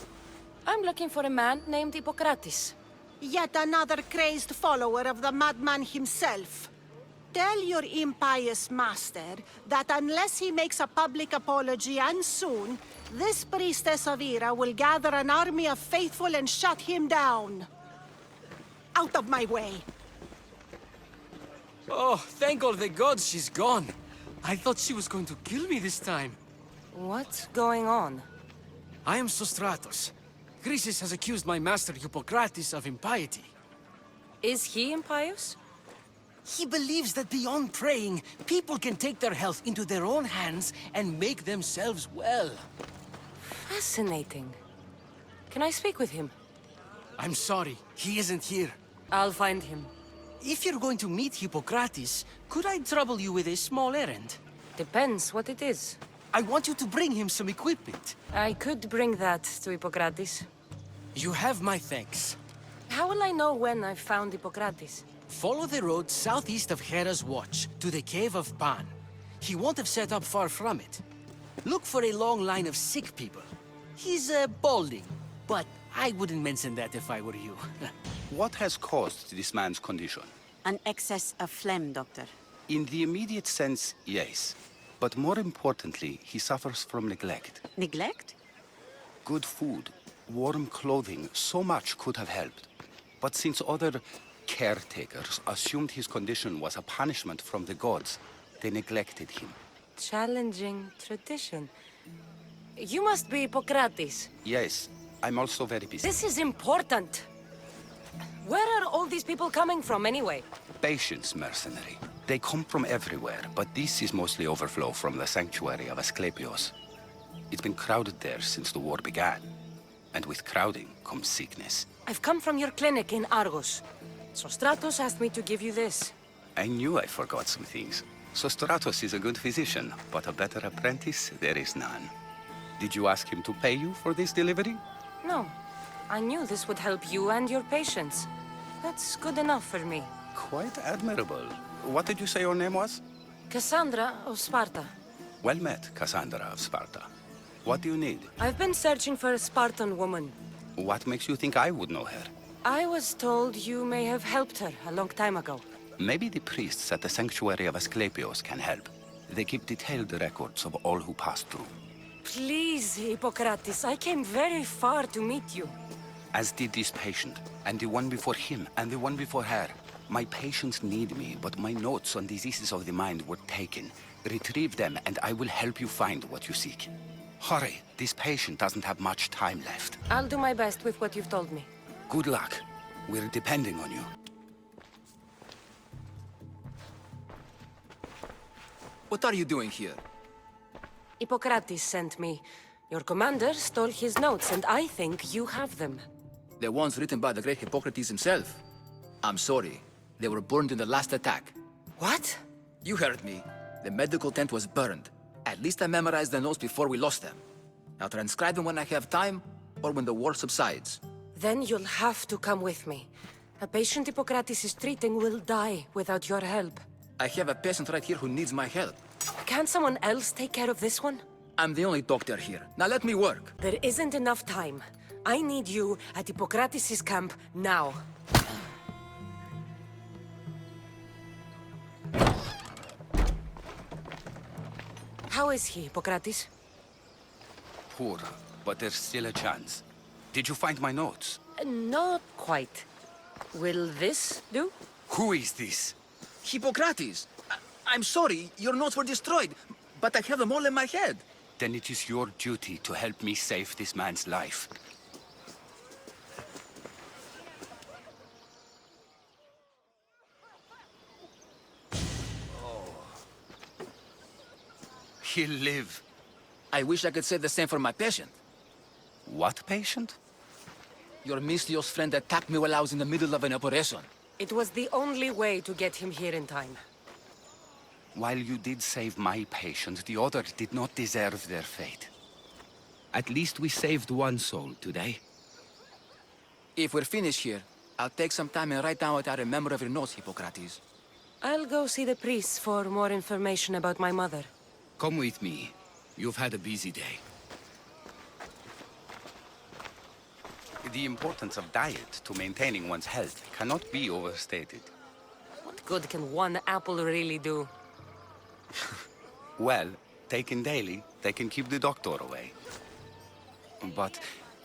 Speaker 1: I'm looking for a man named Hippocrates.
Speaker 15: Yet another crazed follower of the madman himself. Tell your impious master that unless he makes a public apology, and soon, this priestess of Ira will gather an army of faithful and shut him down. Out of my way!
Speaker 12: Oh, thank all the gods she's gone. I thought she was going to kill me this time.
Speaker 1: What's going on?
Speaker 12: I am Sostratos. Chrysis has accused my master Hippocrates of impiety.
Speaker 1: Is he impious?
Speaker 12: He believes that beyond praying, people can take their health into their own hands and make themselves well.
Speaker 1: Fascinating. Can I speak with him?
Speaker 12: I'm sorry, he isn't here.
Speaker 1: I'll find him.
Speaker 12: If you're going to meet Hippocrates, could I trouble you with a small errand?
Speaker 1: Depends what it is.
Speaker 12: I want you to bring him some equipment.
Speaker 1: I could bring that to Hippocrates.
Speaker 12: You have my thanks.
Speaker 1: How will I know when I've found Hippocrates?
Speaker 12: Follow the road southeast of Hera's Watch to the Cave of Pan. He won't have set up far from it. Look for a long line of sick people. He's balding, but I wouldn't mention that if I were you.
Speaker 16: What has caused this man's condition?
Speaker 17: An excess of phlegm, Doctor.
Speaker 16: In the immediate sense, yes. But more importantly, he suffers from neglect.
Speaker 17: Neglect?
Speaker 16: Good food, warm clothing, so much could have helped. But since other caretakers assumed his condition was a punishment from the gods, they neglected him.
Speaker 1: Challenging tradition. You must be Hippocrates.
Speaker 16: Yes, I'm also very busy.
Speaker 1: This is important. Where are all these people coming from, anyway?
Speaker 16: Patience, mercenary. They come from everywhere, but this is mostly overflow from the sanctuary of Asclepios. It's been crowded there since the war began. And with crowding comes sickness.
Speaker 1: I've come from your clinic in Argos. Sostratos asked me to give you this.
Speaker 16: I knew I forgot some things. Sostratos is a good physician, but a better apprentice there is none. Did you ask him to pay you for this delivery?
Speaker 1: No. I knew this would help you and your patients. That's good enough for me.
Speaker 16: Quite admirable. What did you say your name was?
Speaker 1: Cassandra of Sparta.
Speaker 16: Well met, Cassandra of Sparta. What do you need?
Speaker 1: I've been searching for a Spartan woman.
Speaker 16: What makes you think I would know her?
Speaker 1: I was told you may have helped her a long time ago.
Speaker 16: Maybe the priests at the Sanctuary of Asclepios can help. They keep detailed records of all who passed through.
Speaker 1: Please, Hippocrates, I came very far to meet you.
Speaker 16: As did this patient, and the one before him, and the one before her. My patients need me, but my notes on diseases of the mind were taken. Retrieve them, and I will help you find what you seek. Hurry, this patient doesn't have much time left.
Speaker 1: I'll do my best with what you've told me.
Speaker 16: Good luck. We're depending on you.
Speaker 18: What are you doing here?
Speaker 1: Hippocrates sent me. Your commander stole his notes, and I think you have them.
Speaker 18: The ones written by the great Hippocrates himself. I'm sorry. They were burned in the last attack.
Speaker 1: What?
Speaker 18: You heard me. The medical tent was burned. At least I memorized the notes before we lost them. I'll transcribe them when I have time, or when the war subsides.
Speaker 1: Then you'll have to come with me. A patient Hippocrates is treating will die without your help.
Speaker 18: I have a patient right here who needs my help.
Speaker 1: Can't someone else take care of this one?
Speaker 18: I'm the only doctor here. Now let me work.
Speaker 1: There isn't enough time. I need you at Hippocrates' camp now. How is he, Hippocrates?
Speaker 16: Poor, but there's still a chance. Did you find my notes?
Speaker 1: Not quite. Will this do?
Speaker 16: Who is this?
Speaker 18: Hippocrates! I'm sorry, your notes were destroyed, but I have them all in my head.
Speaker 16: Then it is your duty to help me save this man's life. He'll live.
Speaker 18: I wish I could say the same for my patient.
Speaker 16: What patient?
Speaker 18: Your Mystios friend attacked me while I was in the middle of an operation.
Speaker 1: It was the only way to get him here in time.
Speaker 16: While you did save my patient, the other did not deserve their fate. At least we saved one soul today.
Speaker 18: If we're finished here, I'll take some time and write down what I remember of your notes, Hippocrates.
Speaker 1: I'll go see the priests for more information about my mother.
Speaker 16: Come with me. You've had a busy day. The importance of diet to maintaining one's health cannot be overstated.
Speaker 1: What good can one apple really do?
Speaker 16: Well, taken daily, they can keep the doctor away. But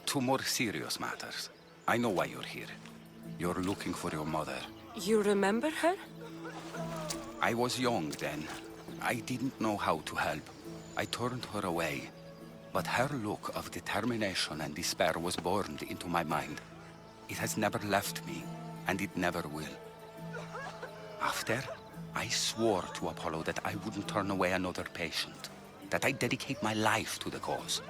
Speaker 16: to more serious matters. I know why you're here. You're looking for your mother.
Speaker 1: You remember her?
Speaker 16: I was young then. I didn't know how to help. I turned her away. But her look of determination and despair was burned into my mind. It has never left me, and it never will. After, I swore to Apollo that I wouldn't turn away another patient, that I'd dedicate my life to the cause.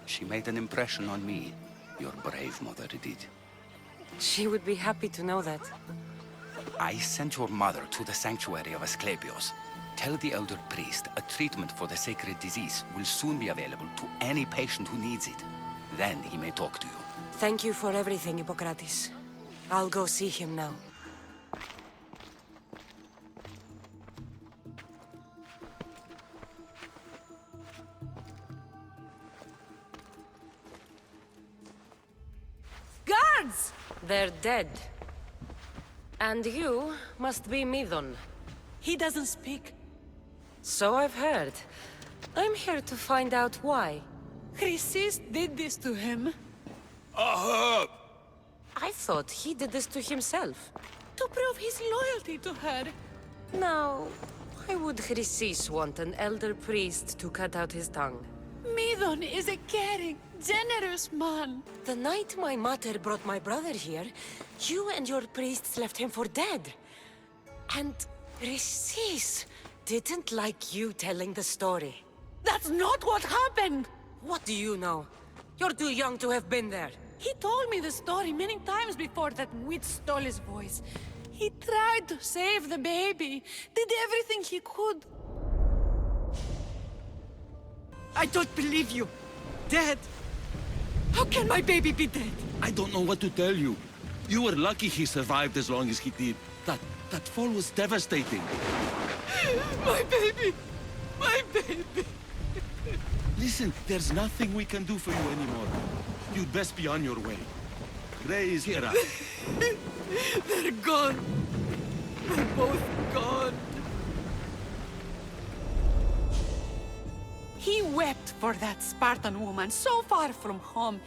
Speaker 16: She made an impression on me. Your brave mother did.
Speaker 1: She would be happy to know that.
Speaker 16: I sent your mother to the Sanctuary of Asclepios. Tell the elder priest a treatment for the sacred disease will soon be available to any patient who needs it. Then he may talk to you.
Speaker 1: Thank you for everything, Hippocrates. I'll go see him now. Guards! They're dead. And you must be Midon.
Speaker 14: He doesn't speak.
Speaker 1: So I've heard. I'm here to find out why.
Speaker 14: Chrysis did this to him.
Speaker 1: I thought he did this to himself.
Speaker 14: To prove his loyalty to her.
Speaker 1: Now, why would Chrysis want an elder priest to cut out his tongue?
Speaker 14: Midon is a caring, generous man.
Speaker 1: The night my mother brought my brother here, you and your priests left him for dead. And Chrysis didn't like you telling the story.
Speaker 14: That's not what happened!
Speaker 1: What do you know? You're too young to have been there.
Speaker 14: He told me the story many times before that witch stole his voice. He tried to save the baby, did everything he could. I don't believe you. Dead? How can my baby be dead?
Speaker 19: I don't know what to tell you. You were lucky he survived as long as he did. That fall was devastating.
Speaker 14: My baby! My baby!
Speaker 19: Listen, there's nothing we can do for you anymore. You'd best be on your way. Grace, here.
Speaker 1: They're gone. They're both gone. He wept for that Spartan woman so far from home.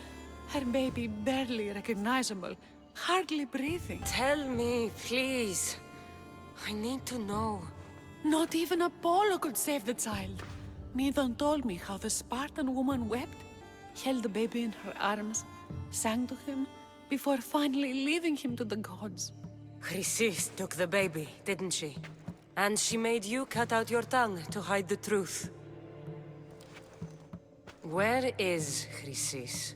Speaker 1: Her baby barely recognizable, hardly breathing.
Speaker 14: Tell me, please. I need to know.
Speaker 1: Not even Apollo could save the child. Medon told me how the Spartan woman wept, held the baby in her arms, sang to him, before finally leaving him to the gods.
Speaker 14: Chrysis took the baby, didn't she? And she made you cut out your tongue to hide the truth. Where is Chrysis?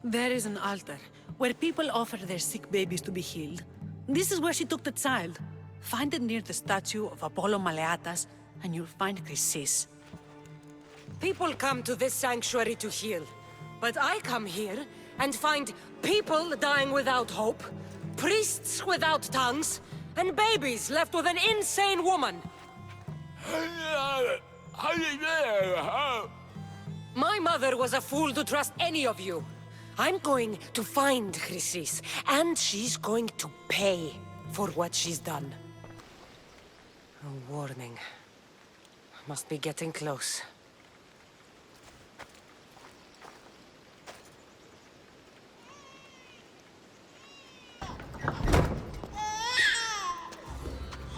Speaker 1: There is an altar, where people offer their sick babies to be healed. This is where she took the child. Find it near the statue of Apollo Maleatas, and you'll find Chrysis.
Speaker 14: People come to this sanctuary to heal. But I come here and find people dying without hope, priests without tongues, and babies left with an insane woman. My mother was a fool to trust any of you. I'm going to find Chrysis, and she's going to pay for what she's done. A warning. Must be getting close.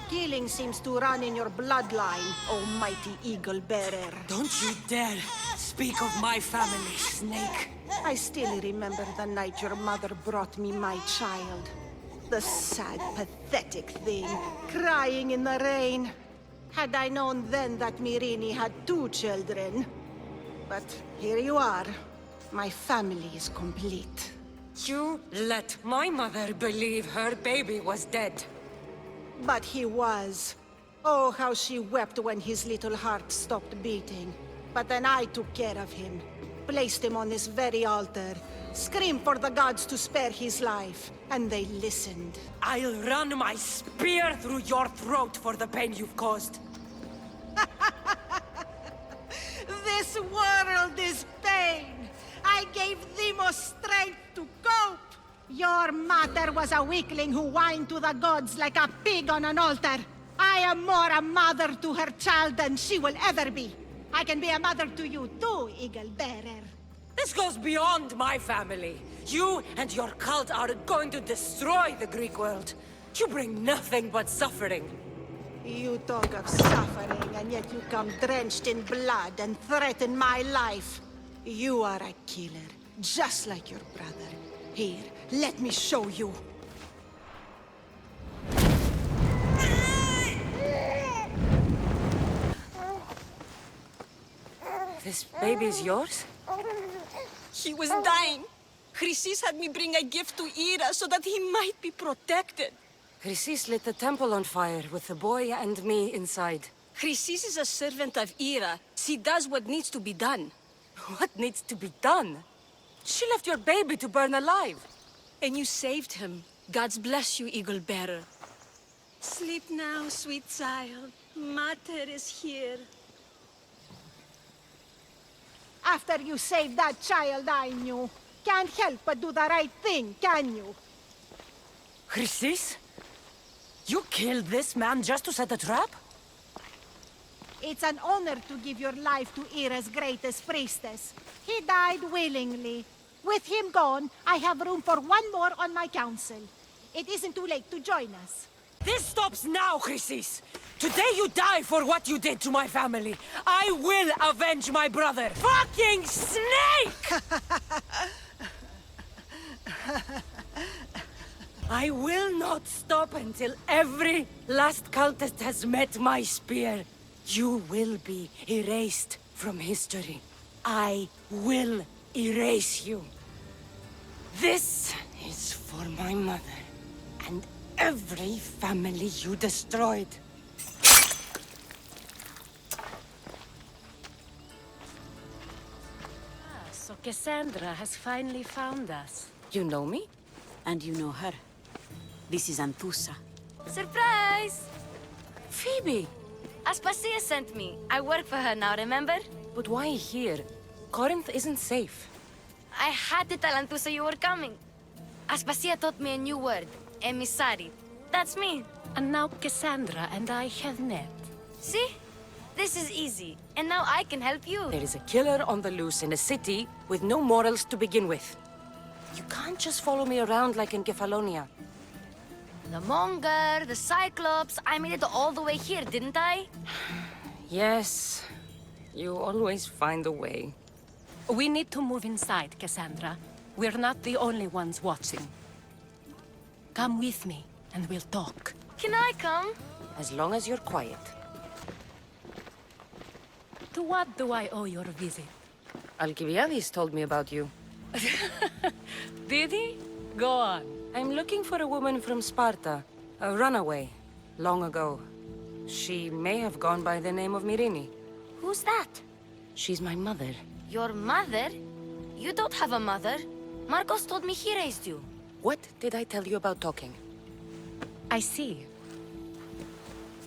Speaker 15: Killing seems to run in your bloodline, oh mighty eagle bearer.
Speaker 14: Don't you dare speak of my family, Snake.
Speaker 15: I still remember the night your mother brought me my child. The sad, pathetic thing, crying in the rain. Had I known then that Myrini had 2 children. But here you are. My family is complete.
Speaker 14: You let my mother believe her baby was dead.
Speaker 15: But he was. Oh, how she wept when his little heart stopped beating. But then I took care of him. Placed him on this very altar. Screamed for the gods to spare his life. And they listened.
Speaker 14: I'll run my spear through your throat for the pain you've caused.
Speaker 15: This world is pain. I gave Demos strength to cope. Your mother was a weakling who whined to the gods like a pig on an altar. I am more a mother to her child than she will ever be. I can be a mother to you too, Eagle Bearer.
Speaker 14: This goes beyond my family. You and your cult are going to destroy the Greek world. You bring nothing but suffering.
Speaker 15: You talk of suffering, and yet you come drenched in blood and threaten my life. You are a killer, just like your brother. Here, let me show you.
Speaker 14: This baby's yours?
Speaker 1: He was dying. Chrysis had me bring a gift to Ira so that he might be protected.
Speaker 14: Chrysis lit the temple on fire with the boy and me inside.
Speaker 1: Chrysis is a servant of Ira. She does what needs to be done.
Speaker 14: What needs to be done? She left your baby to burn alive.
Speaker 1: And you saved him. God's bless you, Eagle Bearer. Sleep now, sweet child. Mater is here.
Speaker 15: After you saved that child, I knew. Can't help but do the right thing, can you?
Speaker 14: Chrysis? You killed this man just to set a trap?
Speaker 15: It's an honor to give your life to Ira's greatest priestess. He died willingly. With him gone, I have room for one more on my council. It isn't too late to join us.
Speaker 14: This stops now, Chrysis! Today you die for what you did to my family. I will avenge my brother. Fucking snake! I will not stop until every last cultist has met my spear. You will be erased from history. I will erase you. This is for my mother and every family you destroyed. So Cassandra has finally found us. You know me?
Speaker 17: And you know her. This is Anthusa.
Speaker 3: Surprise!
Speaker 14: Phoebe!
Speaker 3: Aspasia sent me. I work for her now, remember?
Speaker 14: But why here? Corinth isn't safe.
Speaker 3: I had to tell Anthusa you were coming. Aspasia taught me a new word. Emissary. That's me.
Speaker 14: And now Cassandra and I have met.
Speaker 3: See? This is easy. And now I can help you.
Speaker 1: There is a killer on the loose in a city with no morals to begin with. You can't just follow me around like in Kefalonia.
Speaker 3: The Monger, the Cyclops. I made it all the way here, didn't I?
Speaker 1: Yes. You always find a way.
Speaker 14: We need to move inside, Cassandra. We're not the only ones watching. Come with me, and we'll talk.
Speaker 3: Can I come?
Speaker 1: As long as you're quiet.
Speaker 14: To what do I owe your visit?
Speaker 1: Alcibiades told me about you.
Speaker 14: Did he? Go on.
Speaker 1: I'm looking for a woman from Sparta. A runaway. Long ago. She may have gone by the name of Myrine.
Speaker 3: Who's that?
Speaker 1: She's my mother.
Speaker 3: Your mother? You don't have a mother. Marcos told me he raised you.
Speaker 1: What did I tell you about talking?
Speaker 14: I see.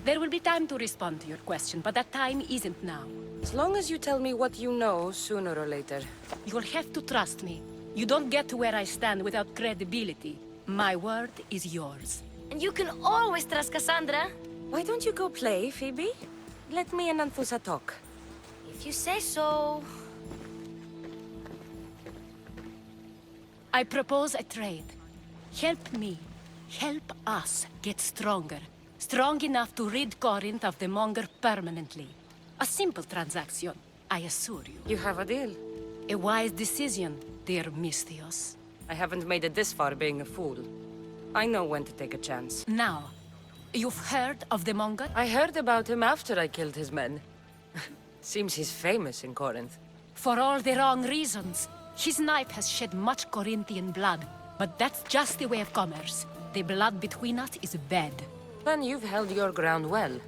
Speaker 14: There will be time to respond to your question, but that time isn't now.
Speaker 1: As long as you tell me what you know, sooner or later.
Speaker 14: You'll have to trust me. You don't get to where I stand without credibility. My word is yours.
Speaker 3: And you can always trust Cassandra.
Speaker 1: Why don't you go play, Phoebe? Let me and Anthusa talk.
Speaker 3: If you say so...
Speaker 14: I propose a trade. Help me. Help us get stronger. Strong enough to rid Corinth of the Monger permanently. A simple transaction, I assure you.
Speaker 1: You have a deal.
Speaker 14: A wise decision, dear Misthios.
Speaker 1: I haven't made it this far being a fool. I know when to take a chance.
Speaker 14: Now, you've heard of the Monger?
Speaker 1: I heard about him after I killed his men. Seems he's famous in Corinth.
Speaker 14: For all the wrong reasons. His knife has shed much Corinthian blood, but that's just the way of commerce. The blood between us is bad.
Speaker 1: Then you've held your ground well.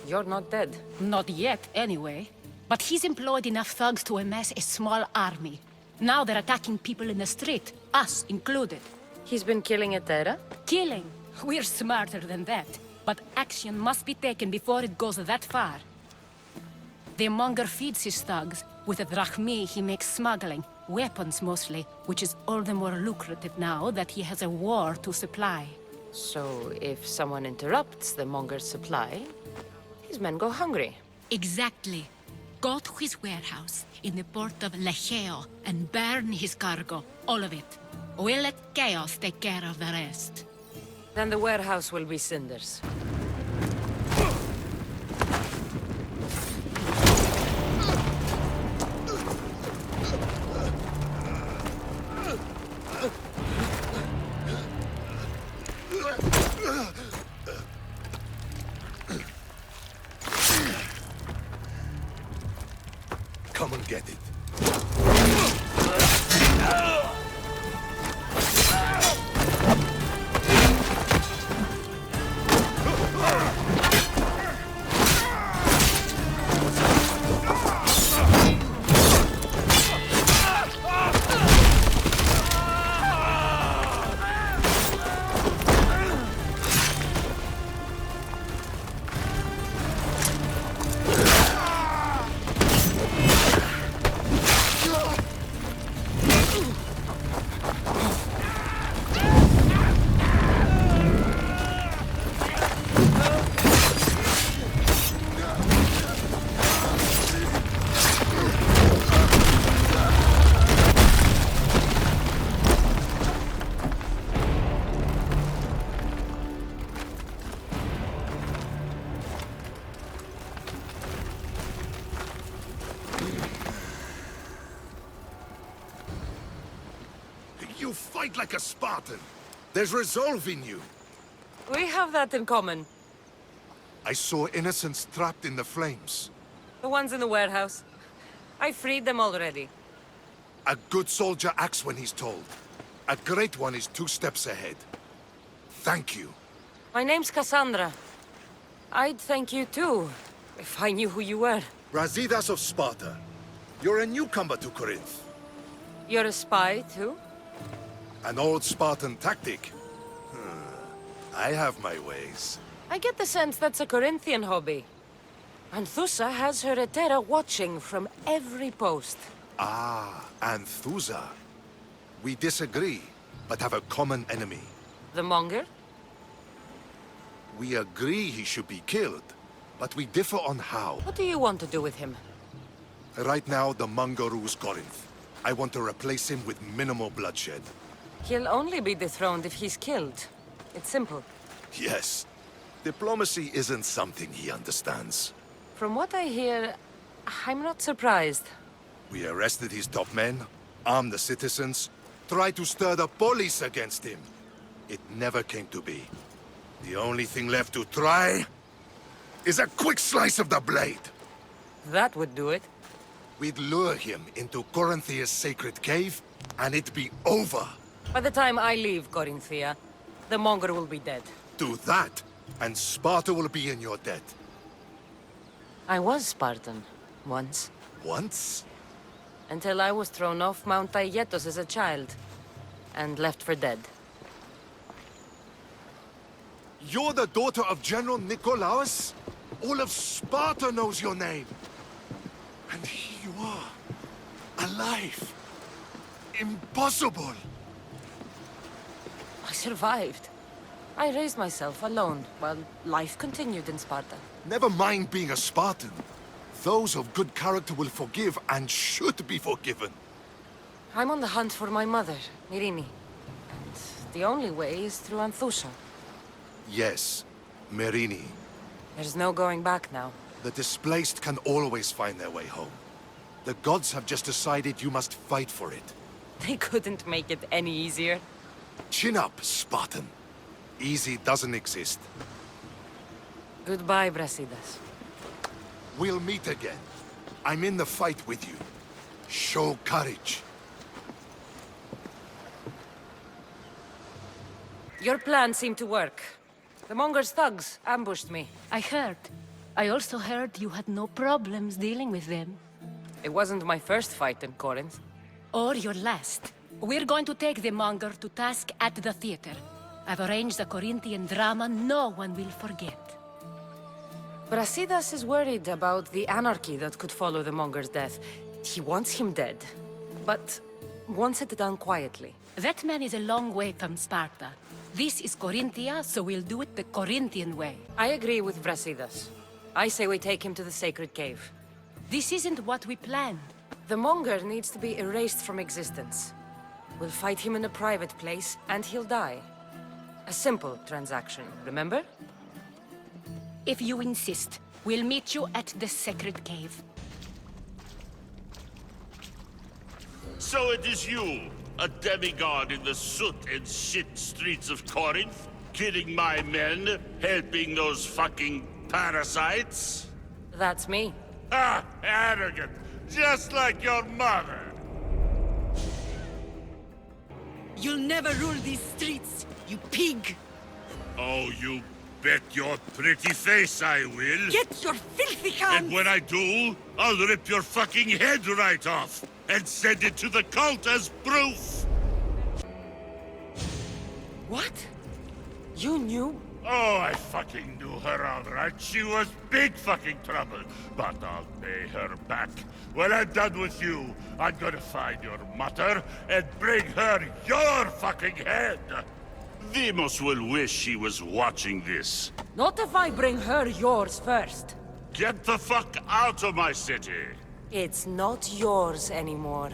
Speaker 1: You're not dead.
Speaker 14: Not yet, anyway. But he's employed enough thugs to amass a small army. Now they're attacking people in the street, us included.
Speaker 1: He's been killing at Terra?
Speaker 14: Killing? We're smarter than that. But action must be taken before it goes that far. The Monger feeds his thugs. With the drachmi, he makes smuggling. Weapons, mostly. Which is all the more lucrative now that he has a war to supply.
Speaker 1: So, if someone interrupts the Monger's supply, his men go hungry.
Speaker 14: Exactly. Go to his warehouse in the port of Lecheo and burn his cargo. All of it. We'll let chaos take care of the rest.
Speaker 1: Then the warehouse will be cinders.
Speaker 7: Come and get it. You fight like a Spartan. There's resolve in you.
Speaker 1: We have that in common.
Speaker 7: I saw innocents trapped in the flames.
Speaker 1: The ones in the warehouse. I freed them already.
Speaker 7: A good soldier acts when he's told. A great one is 2 steps ahead. Thank you.
Speaker 1: My name's Cassandra. I'd thank you too, if I knew who you were.
Speaker 7: Brasidas of Sparta. You're a newcomer to Corinth.
Speaker 1: You're a spy too?
Speaker 7: An old Spartan tactic. I have my ways.
Speaker 1: I get the sense that's a Corinthian hobby. Anthusa has her Etera watching from every post.
Speaker 7: Ah, Anthusa. We disagree.
Speaker 20: but have a common enemy.
Speaker 1: The Monger?
Speaker 20: We agree he should be killed, but we differ on how.
Speaker 1: What do you want to do with him?
Speaker 20: Right now, the Monger rules Corinth. I want to replace him with minimal bloodshed.
Speaker 1: He'll only be dethroned if he's killed. It's simple.
Speaker 20: Yes. Diplomacy isn't something he understands.
Speaker 1: From what I hear, I'm not surprised.
Speaker 20: We arrested his top men, armed the citizens, tried to stir the police against him. It never came to be. The only thing left to try is a quick slice of the blade.
Speaker 1: That would do it.
Speaker 20: We'd lure him into Corinthia's sacred cave, and it'd be over.
Speaker 1: By the time I leave Corinthia, the Monger will be dead.
Speaker 20: Do that, and Sparta will be in your debt.
Speaker 1: I was Spartan, once.
Speaker 20: Once?
Speaker 1: Until I was thrown off Mount Aietos as a child, and left for dead.
Speaker 20: You're the daughter of General Nikolaos? All of Sparta knows your name. And here you are, alive. Impossible.
Speaker 1: I survived. I raised myself alone, while life continued in Sparta.
Speaker 20: Never mind being a Spartan. Those of good character will forgive and should be forgiven.
Speaker 1: I'm on the hunt for my mother, Myrini. And the only way is through Anthusa.
Speaker 20: Yes, Myrini.
Speaker 1: There's no going back now.
Speaker 20: The displaced can always find their way home. The gods have just decided you must fight for it.
Speaker 1: They couldn't make it any easier.
Speaker 20: Chin up, Spartan. Easy doesn't exist.
Speaker 1: Goodbye, Brasidas.
Speaker 20: We'll meet again. I'm in the fight with you. Show courage.
Speaker 1: Your plan seemed to work. The Monger's thugs ambushed me.
Speaker 14: I heard. I also heard you had no problems dealing with them.
Speaker 1: It wasn't my first fight in Corinth.
Speaker 14: Or your last. We're going to take the Monger to task at the theater. I've arranged a Corinthian drama no one will forget.
Speaker 1: Brasidas is worried about the anarchy that could follow the Monger's death. He wants him dead, but wants it done quietly.
Speaker 14: That man is a long way from Sparta. This is Corinthia, so we'll do it the Corinthian way.
Speaker 1: I agree with Brasidas. I say we take him to the sacred cave.
Speaker 14: This isn't what we planned.
Speaker 1: The Monger needs to be erased from existence. We'll fight him in a private place, and he'll die. A simple transaction, remember?
Speaker 14: If you insist, we'll meet you at the sacred cave.
Speaker 7: So it is you, a demigod in the soot and shit streets of Corinth, killing my men, helping those fucking parasites?
Speaker 1: That's me.
Speaker 7: Ah, arrogant, just like your mother.
Speaker 21: You'll never rule these streets, you pig!
Speaker 7: Oh, you bet your pretty face I will.
Speaker 21: Get your filthy hands!
Speaker 7: And when I do, I'll rip your fucking head right off and send it to the cult as proof.
Speaker 1: What? You knew?
Speaker 7: Oh, I fucking knew her all right. She was big fucking trouble. But I'll pay her back. When I'm done with you, I'm gonna find your mother and bring her your fucking head. Demos will wish she was watching this.
Speaker 1: Not if I bring her yours first.
Speaker 7: Get the fuck out of my city.
Speaker 1: It's not yours anymore.